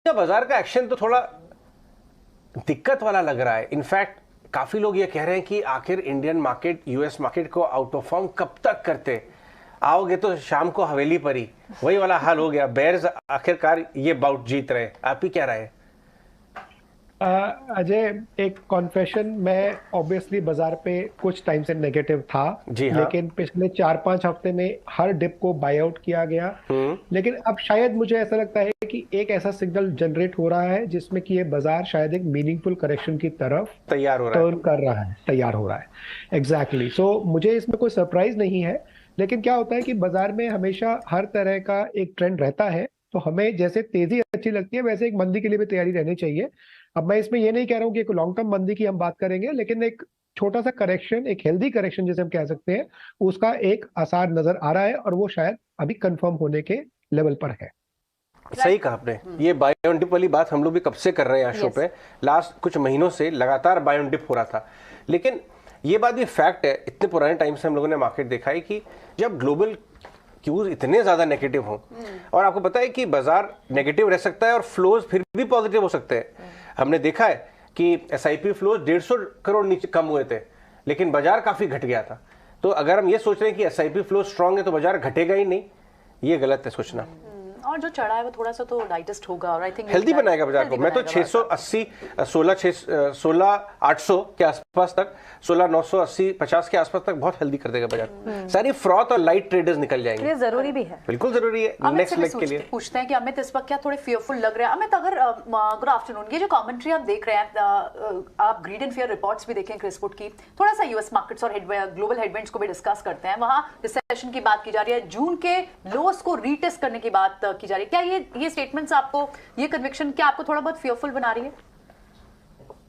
बाजार का एक्शन तो थोड़ा दिक्कत वाला लग रहा है। इनफैक्ट काफी लोग ये कह रहे हैं कि आखिर इंडियन मार्केट यूएस मार्केट को आउट परफॉर्म कब तक करते, आओगे तो शाम को हवेली पर ही वही वाला हाल हो गया। बेयर्स आखिरकार ये बाउट जीत रहे, आप ही क्या राय? अजय, एक कॉन्फेशन, मैं ऑब्वियसली बाजार पे कुछ टाइम से नेगेटिव था। जी हाँ। लेकिन पिछले 4-5 हफ्ते में हर डिप को बाय आउट किया गया। लेकिन अब शायद मुझे ऐसा लगता है कि एक ऐसा सिग्नल जनरेट हो रहा है जिसमें कि ये बाजार शायद एक मीनिंगफुल करेक्शन की तरफ तैयार हो रहा है। टर्न कर रहा है, तैयार हो रहा है। एग्जैक्टली सो मुझे इसमें कोई सरप्राइज नहीं है। लेकिन क्या होता है कि बाजार में हमेशा हर तरह का एक ट्रेंड रहता है। तो हमें जैसे तेजी अच्छी लगती है वैसे एक मंदी के लिए भी तैयारी रहनी चाहिए। अब मैं इसमें ये नहीं कह रहा हूँ कि एक लॉन्ग टर्म मंदी की हम बात करेंगे, लेकिन एक छोटा सा करेक्शन, एक हेल्दी करेक्शन जिसे हम कह सकते हैं, उसका एक आसार नजर आ रहा है और वो शायद अभी कंफर्म होने के लेवल पर है। सही कहा आपने। ये बाय ऑन डिप वाली बात हम लोग भी कब से कर रहे हैं यहाँ शो पे। लास्ट कुछ महीनों से लगातार बाय ऑन डिप हो रहा था। लेकिन ये बात भी फैक्ट है, इतने पुराने टाइम से हम लोगों ने मार्केट देखा है कि जब ग्लोबल क्यूज इतने ज्यादा नेगेटिव हों, और आपको पता है कि बाजार नेगेटिव रह सकता है और फ्लोज फिर भी पॉजिटिव हो सकते हैं। हमने देखा है कि एसआईपी फ्लोज 150 करोड़ नीचे कम हुए थे, लेकिन बाजार काफी घट गया था। तो अगर हम ये सोच रहे हैं कि एसआईपी फ्लोज स्ट्रांग है तो बाजार घटेगा ही नहीं, ये गलत है सोचना। और जो चढ़ा है वो थोड़ा सा तो डाइजेस्ट होगा और आई थिंक हेल्दी बनाएगा बाजार को। मैं तो 680 16,800 के आसपास तक, 16,980 50 के आसपास तक बहुत हेल्दी कर देगा बाजार को। सारी फ्रॉथ और लाइट ट्रेडर्स निकल जाएंगे। ये जरूरी भी है, बिल्कुल जरूरी है नेक्स्ट लेग के लिए। पूछते हैं कि अमित इस वक्त क्या थोड़े फियरफुल लग रहे हैं? अमित, अगर गुड आफ्टरनून, ये जो कमेंट्री आप देख रहे हैं, आप ग्रीड एंड फियर रिपोर्ट्स भी देखें क्रिसवुड की, थोड़ा सा यूएस मार्केट्स और ग्लोबल हेडविंड्स को भी डिस्कस करते हैं। वहां रिसेशन की बात की जा रही है, जून के लोस को रीटेस्ट करने की बात की जा रही है। क्या ये स्टेटमेंट्स आपको, ये कन्विक्शन क्या आपको थोड़ा बहुत फियरफुल बना रही है?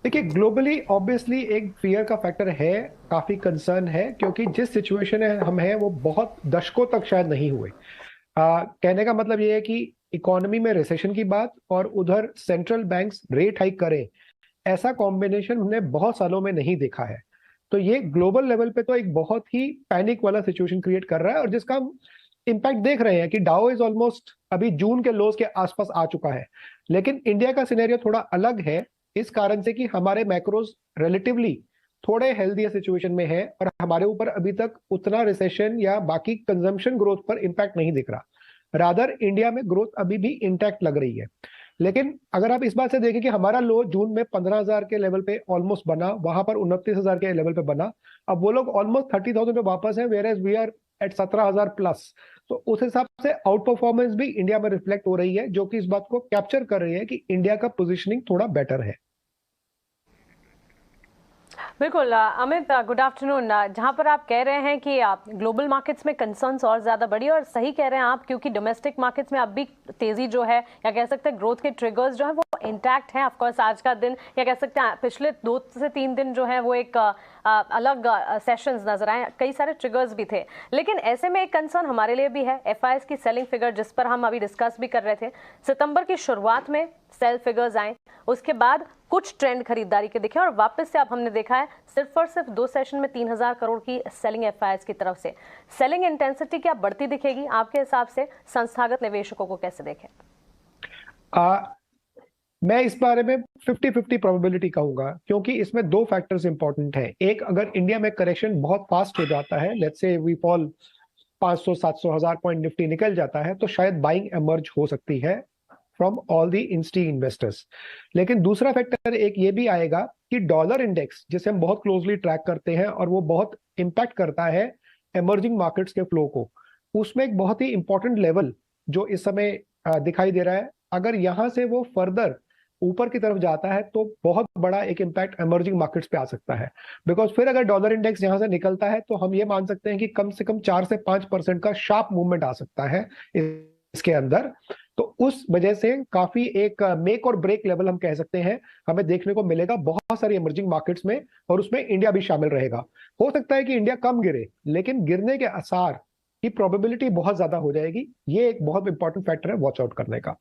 देखिए, ग्लोबली ऑब्वियसली एक फियर का फैक्टर है, काफी कंसर्न है, क्योंकि जिस सिचुएशन में हम हैं वो बहुत दशकों तक शायद नहीं हुए। कहने का मतलब ये है कि इकोनॉमी में रिसेशन की बात और उधर सेंट्रल बैंक्स रेट हाइक करें, ऐसा कॉम्बिनेशन हमने बहुत सालों में नहीं देखा है। तो ये ग्लोबल लेवल पे तो एक बहुत ही पैनिक वाला सिचुएशन क्रिएट कर रहा है, और जिसका हम इम्पैक्ट देख रहे हैं कि डाउ इज ऑलमोस्ट अभी जून के लोज के आसपास आ चुका है। लेकिन इंडिया का सिनेरियो थोड़ा अलग है, इस कारण से कि हमारे मैक्रोज रिलेटिवली थोड़े हेल्दी सिचुएशन में है और हमारे ऊपर अभी तक उतना रिसेशन या बाकी कंजम्पशन ग्रोथ पर इम्पैक्ट नहीं दिख रहा। रादर इंडिया में ग्रोथ अभी भी इंटैक्ट लग रही है। लेकिन अगर आप इस बात से देखें कि हमारा लो जून में 15,000 के लेवल पे ऑलमोस्ट बना, वहां पर 29,000 के लेवल पे बना, अब वो लोग ऑलमोस्ट 30,000 पे वापस है, whereas we are at 17,000 plus. तो उस हिसाब से आउट परफॉर्मेंस भी इंडिया में रिफ्लेक्ट हो रही है, जो कि इस बात को कैप्चर कर रही है कि इंडिया का पोजीशनिंग थोड़ा बेटर है। बिल्कुल अमित, गुड आफ्टरनून। जहां पर आप कह रहे हैं कि आप ग्लोबल मार्केट्स में कंसर्न्स और ज्यादा बढ़ी, और सही कह रहे हैं आप, क्योंकि डोमेस्टिक मार्केट्स में अब भी तेजी जो है, या कह सकते हैं ग्रोथ के ट्रिगर्स जो है वो इंटैक्ट हैं। ऑफकोर्स आज का दिन, या कह सकते हैं पिछले 2 से 3 दिन जो है वो एक अलग सेशंस नजर आए, कई सारे ट्रिगर्स भी थे। लेकिन ऐसे में एक कंसर्न हमारे लिए भी है, एफआईएस की सेलिंग फिगर, जिस पर हम अभी डिस्कस भी कर रहे थे। सितंबर की शुरुआत में सेल फिगर्स आए, उसके बाद कुछ ट्रेंड खरीदारी के दिखे, और वापस से अब हमने देखा है सिर्फ और सिर्फ 2 सेशन में 3,000 करोड़ की सेलिंग एफआईएस की तरफ से। सेलिंग इंटेंसिटी क्या बढ़ती दिखेगी आपके हिसाब से? संस्थागत निवेशकों को कैसे देखें? मैं इस बारे में 50-50 प्रोबेबिलिटी कहूंगा, क्योंकि इसमें 2 फैक्टर्स इंपॉर्टेंट हैं। एक, अगर इंडिया में करेक्शन बहुत फास्ट हो जाता है, let's say we fall 500-700 point, Nifty निकल जाता है, तो शायद बाइंग एमर्ज हो सकती है फ्रॉम ऑल दी इंस्टी इन्वेस्टर्स। लेकिन दूसरा फैक्टर एक ये भी आएगा कि डॉलर इंडेक्स, जिसे हम बहुत क्लोजली ट्रैक करते हैं और वो बहुत इंपैक्ट करता है इमर्जिंग मार्केट्स के फ्लो को, उसमें एक बहुत ही इंपॉर्टेंट लेवल जो इस समय दिखाई दे रहा है, अगर यहां से वो फर्दर ऊपर की तरफ जाता है तो बहुत बड़ा एक इम्पैक्ट इमर्जिंग मार्केट्स पे आ सकता है। बिकॉज फिर अगर डॉलर इंडेक्स यहां से निकलता है तो हम ये मान सकते हैं कि कम से कम 4 से 5% का शार्प मूवमेंट आ सकता है इसके अंदर। तो उस वजह से काफी एक मेक और ब्रेक लेवल हम कह सकते हैं हमें देखने को मिलेगा बहुत सारी इमर्जिंग मार्केट्स में, और उसमें इंडिया भी शामिल रहेगा। हो सकता है कि इंडिया कम गिरे, लेकिन गिरने के आसार की प्रोबेबिलिटी बहुत ज्यादा हो जाएगी। ये एक बहुत इंपॉर्टेंट फैक्टर है वॉच आउट करने का।